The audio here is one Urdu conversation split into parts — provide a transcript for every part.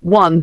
1.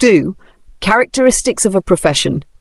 2. Characteristics of a profession,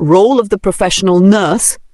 Role of the professional nurse,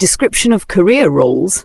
Description of career roles,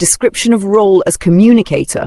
Description of role as communicator,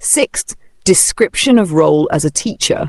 6th, description of role as a teacher,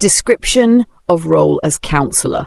Description of role as counselor,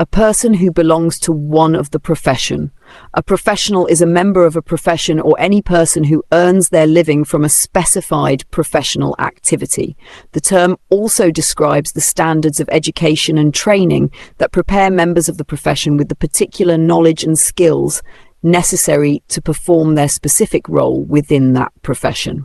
A person who belongs to one of the profession. A professional is a member of a profession or any person who earns their living from a specified professional activity. The term also describes the standards of education and training that prepare members of the profession with the particular knowledge and skills necessary to perform their specific role within that profession.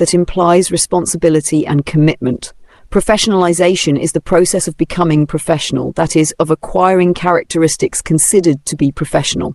that implies responsibility and commitment. Professionalization is the process of becoming professional, that is, of acquiring characteristics considered to be professional.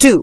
2.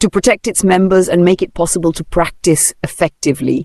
To protect its members and make it possible to practice effectively,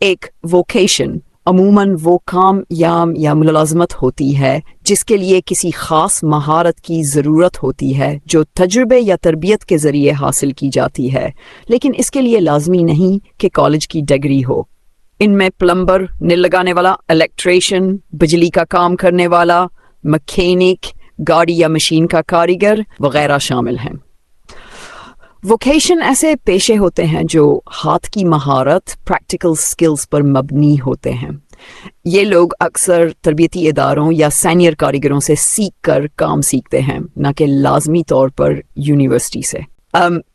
ایک ووکیشن عموماً وہ کام یا ملازمت ہوتی ہے جس کے لیے کسی خاص مہارت کی ضرورت ہوتی ہے جو تجربے یا تربیت کے ذریعے حاصل کی جاتی ہے، لیکن اس کے لیے لازمی نہیں کہ کالج کی ڈگری ہو۔ ان میں پلمبر، نل لگانے والا، الیکٹریشین، بجلی کا کام کرنے والا، مکینک، گاڑی یا مشین کا کاریگر وغیرہ شامل ہیں۔ ووکیشن ایسے پیشے ہوتے ہیں جو ہاتھ کی مہارت پریکٹیکل سکلز پر مبنی ہوتے ہیں۔ یہ لوگ اکثر تربیتی اداروں یا سینئر کاریگروں سے سیکھ کر کام سیکھتے ہیں، نہ کہ لازمی طور پر یونیورسٹی سے۔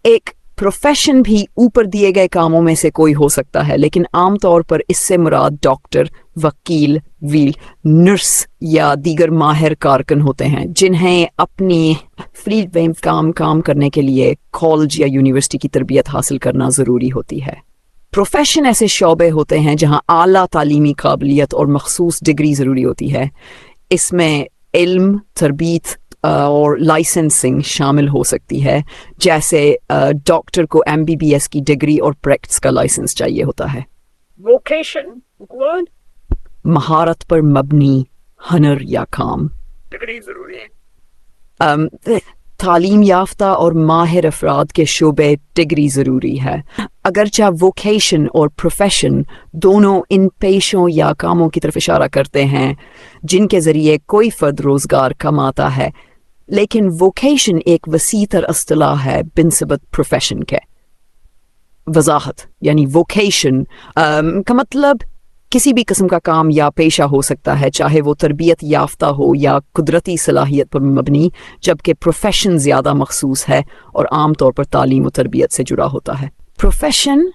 ایک پروفیشن بھی اوپر دیے گئے کاموں میں سے کوئی ہو سکتا ہے، لیکن عام طور پر اس سے مراد ڈاکٹر، وکیل، نرس یا دیگر ماہر کارکن ہوتے ہیں جنہیں اپنی فیلڈ میں کام کرنے کے لیے کالج یا یونیورسٹی کی تربیت حاصل کرنا ضروری ہوتی ہے۔ پروفیشن ایسے شعبے ہوتے ہیں جہاں اعلیٰ تعلیمی قابلیت اور مخصوص ڈگری ضروری ہوتی ہے۔ اس میں علم، تربیت اور لائسنسنگ شامل ہو سکتی ہے، جیسے ڈاکٹر کو MBBS کی ڈگری اور پریکٹس کا لائسنس چاہیے ہوتا ہے۔ ووکیشن مہارت پر مبنی ہنر یا کام، ڈگری ضروری ہے۔ تعلیم یافتہ اور ماہر افراد کے شعبے ڈگری ضروری ہے، اگرچہ ووکیشن اور پروفیشن دونوں ان پیشوں یا کاموں کی طرف اشارہ کرتے ہیں جن کے ذریعے کوئی فرد روزگار کماتا ہے، لیکن ووکیشن ایک وسیع تر اصطلاح ہے بنسبت پروفیشن کے۔ وضاحت یعنی ووکیشن کا مطلب کسی بھی قسم کا کام یا پیشہ ہو سکتا ہے، چاہے وہ تربیت یافتہ ہو یا قدرتی صلاحیت پر مبنی، جبکہ پروفیشن زیادہ مخصوص ہے اور عام طور پر تعلیم و تربیت سے جڑا ہوتا ہے۔ پروفیشن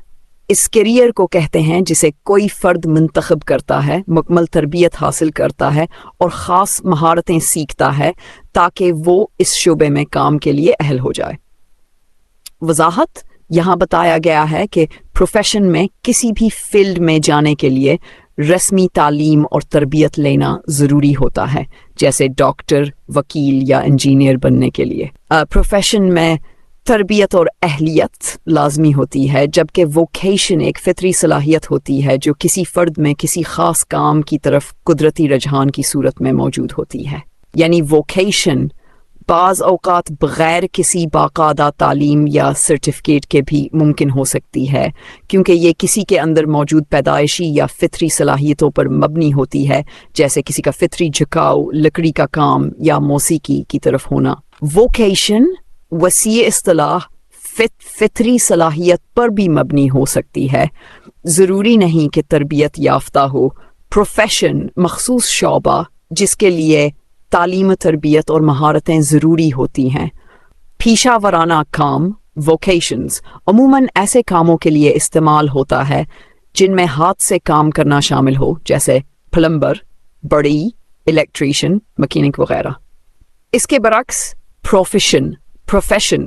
اس کیریئر کو کہتے ہیں جسے کوئی فرد منتخب کرتا ہے، مکمل تربیت حاصل کرتا ہے اور خاص مہارتیں سیکھتا ہے تاکہ وہ اس شعبے میں کام کے لیے اہل ہو جائے۔ وضاحت یہاں بتایا گیا ہے کہ پروفیشن میں کسی بھی فیلڈ میں جانے کے لیے رسمی تعلیم اور تربیت لینا ضروری ہوتا ہے، جیسے ڈاکٹر، وکیل یا انجینئر بننے کے لیے۔ پروفیشن میں تربیت اور اہلیت لازمی ہوتی ہے، جبکہ ووکیشن ایک فطری صلاحیت ہوتی ہے جو کسی فرد میں کسی خاص کام کی طرف قدرتی رجحان کی صورت میں موجود ہوتی ہے۔ یعنی ووکیشن بعض اوقات بغیر کسی باقاعدہ تعلیم یا سرٹیفکیٹ کے بھی ممکن ہو سکتی ہے، کیونکہ یہ کسی کے اندر موجود پیدائشی یا فطری صلاحیتوں پر مبنی ہوتی ہے، جیسے کسی کا فطری جھکاؤ لکڑی کا کام یا موسیقی کی طرف ہونا۔ ووکیشن وسیع اصطلاح فطری صلاحیت پر بھی مبنی ہو سکتی ہے، ضروری نہیں کہ تربیت یافتہ ہو۔ پروفیشن مخصوص شعبہ جس کے لیے تعلیم، تربیت اور مہارتیں ضروری ہوتی ہیں۔ پیشہ ورانہ کام ووکیشنز عموماً ایسے کاموں کے لیے استعمال ہوتا ہے جن میں ہاتھ سے کام کرنا شامل ہو، جیسے پلمبر، بڑی، الیکٹریشین، مکینک وغیرہ۔ اس کے برعکس پروفیشن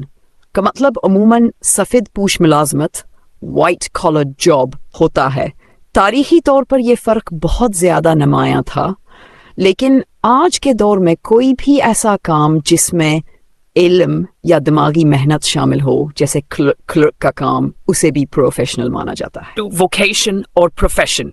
کا مطلب عموماً سفید پوش ملازمت، وائٹ کالر جاب ہوتا ہے۔ تاریخی طور پر یہ فرق بہت زیادہ نمایاں تھا، لیکن آج کے دور میں کوئی بھی ایسا کام جس میں علم یا دماغی محنت شامل ہو، جیسے کلرک کا کام، اسے بھی پروفیشنل مانا جاتا ہے۔ ووکیشن اور پروفیشن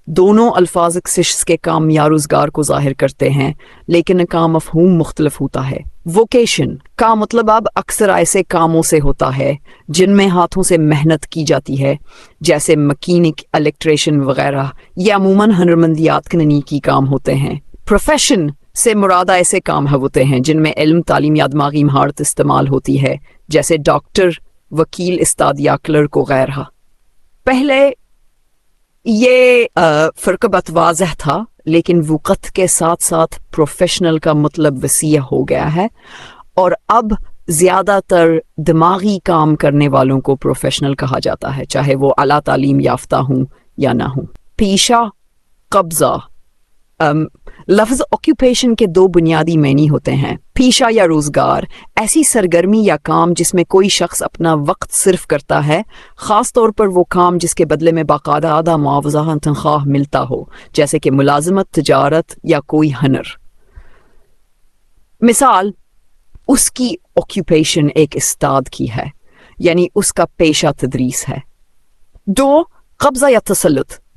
دونوں الفاظ ایکسس کے کام یا روزگار کو ظاہر کرتے ہیں، لیکن ان کا مفہوم مختلف ہوتا ہے۔ ووکیشن کا مطلب اب اکثر ایسے کاموں سے ہوتا ہے جن میں ہاتھوں سے محنت کی جاتی ہے، جیسے مکینک، الیکٹریشین وغیرہ، یہ عموماً ہنرمندیات کی کام ہوتے ہیں۔ پروفیشن سے مراد ایسے کام ہوتے ہیں جن میں علم، تعلیم یا دماغی مہارت استعمال ہوتی ہے، جیسے ڈاکٹر، وکیل، استاد یا کلرک وغیرہ۔ پہلے یہ فرق بہت واضح تھا، لیکن وقت کے ساتھ ساتھ پروفیشنل کا مطلب وسیع ہو گیا ہے، اور اب زیادہ تر دماغی کام کرنے والوں کو پروفیشنل کہا جاتا ہے، چاہے وہ اعلیٰ تعلیم یافتہ ہوں یا نہ ہوں۔ پیشہ، قبضہ، لفظ آکیوپیشن کے دو بنیادی معنی ہوتے ہیں۔ پیشہ یا روزگار ایسی سرگرمی یا کام جس میں کوئی شخص اپنا وقت صرف کرتا ہے، خاص طور پر وہ کام جس کے بدلے میں باقاعدہ معاوضہ تنخواہ ملتا ہو، جیسے کہ ملازمت، تجارت یا کوئی ہنر۔ مثال، اس کی آکیوپیشن ایک استاد کی ہے، یعنی اس کا پیشہ تدریس ہے۔ دو، قبضہ یا تسلط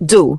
2.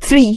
3.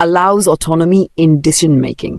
allows autonomy in decision making।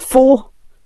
4.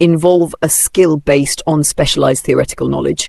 involve a skill based on specialized theoretical knowledge।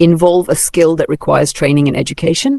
involve a skill that requires training and education।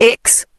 X.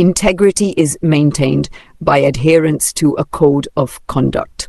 Integrity is maintained by adherence to a code of conduct।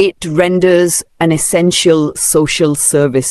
It renders an essential social service।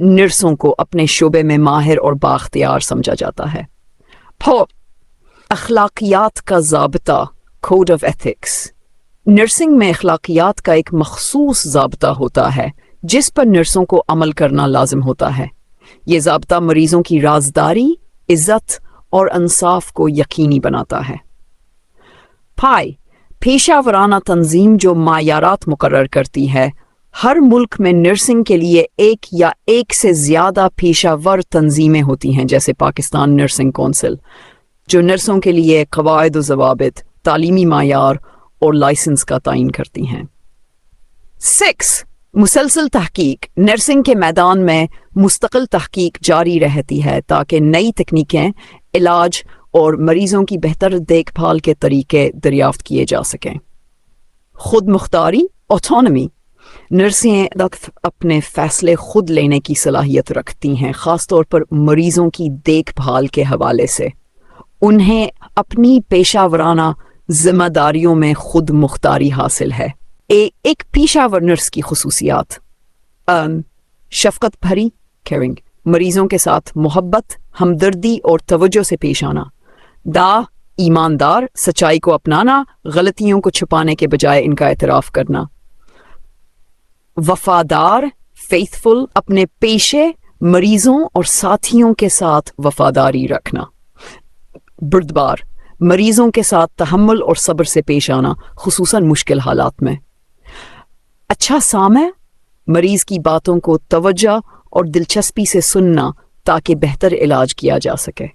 نرسوں کو اپنے شعبے میں ماہر اور بااختیار سمجھا جاتا ہے۔ اخلاقیات کا ضابطہ، کوڈ آف ایتھکس۔ نرسنگ میں اخلاقیات کا ایک مخصوص ضابطہ ہوتا ہے جس پر نرسوں کو عمل کرنا لازم ہوتا ہے۔ یہ ضابطہ مریضوں کی رازداری، عزت اور انصاف کو یقینی بناتا ہے۔ پیشہ ورانہ تنظیم جو معیارات مقرر کرتی ہے۔ ہر ملک میں نرسنگ کے لیے ایک یا ایک سے زیادہ پیشہ ور تنظیمیں ہوتی ہیں، جیسے پاکستان نرسنگ کونسل، جو نرسوں کے لیے قواعد و ضوابط، تعلیمی معیار اور لائسنس کا تعین کرتی ہیں۔ 6. مسلسل تحقیق۔ نرسنگ کے میدان میں مستقل تحقیق جاری رہتی ہے تاکہ نئی تکنیکیں، علاج اور مریضوں کی بہتر دیکھ بھال کے طریقے دریافت کیے جا سکیں۔ خود مختاری، آٹونومی۔ نرسیں اپنے فیصلے خود لینے کی صلاحیت رکھتی ہیں، خاص طور پر مریضوں کی دیکھ بھال کے حوالے سے۔ انہیں اپنی پیشہ ورانہ ذمہ داریوں میں خود مختاری حاصل ہے۔ ایک پیشہ ور نرس کی خصوصیات: شفقت بھری، کیئرنگ، مریضوں کے ساتھ محبت، ہمدردی اور توجہ سے پیش آنا۔ ایماندار، سچائی کو اپنانا، غلطیوں کو چھپانے کے بجائے ان کا اعتراف کرنا۔ وفادار، فیتھفل، اپنے پیشے، مریضوں اور ساتھیوں کے ساتھ وفاداری رکھنا۔ بردبار، مریضوں کے ساتھ تحمل اور صبر سے پیش آنا، خصوصاً مشکل حالات میں۔ اچھا سامع، مریض کی باتوں کو توجہ اور دلچسپی سے سننا تاکہ بہتر علاج کیا جا سکے۔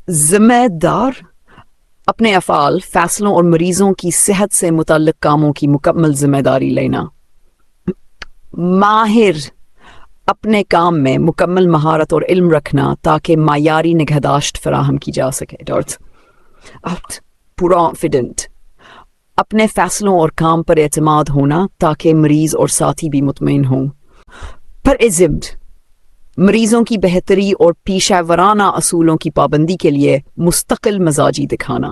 ذمہ دار، اپنے افعال، فیصلوں اور مریضوں کی صحت سے متعلق کاموں کی مکمل ذمہ داری لینا۔ ماہر، اپنے کام میں مکمل مہارت اور علم رکھنا تاکہ معیاری نگہداشت فراہم کی جا سکے۔ پرافیڈنٹ، اپنے فیصلوں اور کام پر اعتماد ہونا تاکہ مریض اور ساتھی بھی مطمئن ہوں۔ پرعزم، مریضوں کی بہتری اور پیشہ ورانہ اصولوں کی پابندی کے لیے مستقل مزاجی دکھانا۔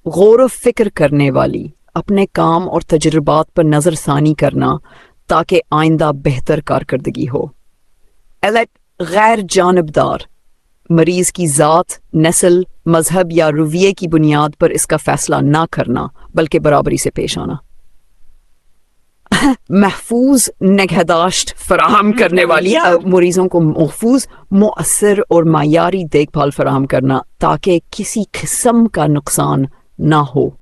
غور و فکر کرنے والی، اپنے کام اور تجربات پر نظر ثانی کرنا تاکہ آئندہ بہتر کارکردگی ہو۔ غیر جانبدار، مریض کی ذات، نسل، مذہب یا رویے کی بنیاد پر اس کا فیصلہ نہ کرنا بلکہ برابری سے پیش آنا۔ محفوظ نگہداشت فراہم کرنے والی، مریضوں کو محفوظ، مؤثر اور معیاری دیکھ بھال فراہم کرنا تاکہ کسی قسم کا نقصان نہ ہو۔